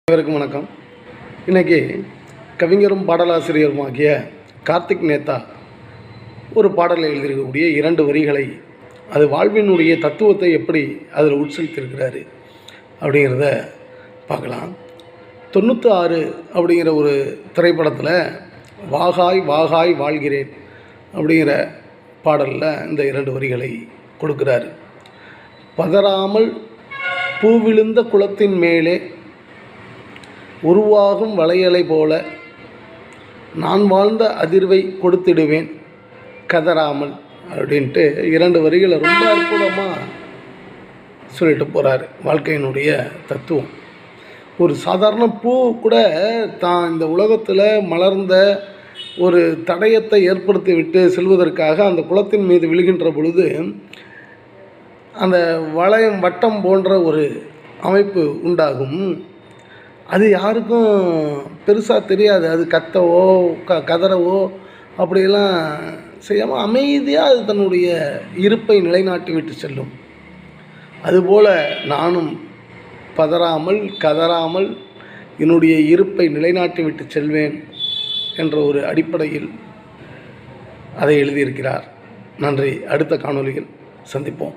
அனைவருக்கும் வணக்கம். இன்றைக்கி கவிஞரும் பாடலாசிரியருமாகிய கார்த்திக் நேத்தா ஒரு பாடலை எழுதியிருக்கக்கூடிய 2 வரிகளை அது வாழ்வினுடைய தத்துவத்தை எப்படி அதில் உட்செலுத்தியிருக்கிறாரு அப்படிங்கிறத பார்க்கலாம். 96 அப்படிங்கிற ஒரு திரைப்படத்தில் வாகாய் வாகாய் வாழ்கிறேன் அப்படிங்கிற பாடலில் இந்த 2 வரிகளை கொடுக்குறாரு. பதறாமல் பூவிழுந்த குளத்தின் மேலே உருவாகும் வளையலை போல நான் வாழ்ந்த அதிர்வை கொடுத்திடுவேன் கதறாமல் அப்படின்ட்டு 2 வரிகளை ரொம்ப அற்புதமாக சொல்லிட்டு போகிறாரு. வாழ்க்கையினுடைய தத்துவம். ஒரு சாதாரண பூ கூட தான் இந்த உலகத்தில் மலர்ந்த ஒரு தடயத்தை ஏற்படுத்தி விட்டு செல்வதற்காக அந்த குளத்தின் மீது விழுகின்ற பொழுது அந்த வட்டம் போன்ற ஒரு அமைப்பு உண்டாகும். அது யாருக்கும் பெருசாக தெரியாது. அது கத்தவோ கதறவோ அப்படியெல்லாம் செய்யாமல் அமைதியாக அது தன்னுடைய இருப்பை நிலைநாட்டி விட்டு செல்லும். அதுபோல் நானும் பதறாமல் கதறாமல் என்னுடைய இருப்பை நிலைநாட்டி விட்டு செல்வேன் என்ற ஒரு அடிப்படையில் அதை எழுதியிருக்கிறார். நன்றி. அடுத்த காணொளியில் சந்திப்போம்.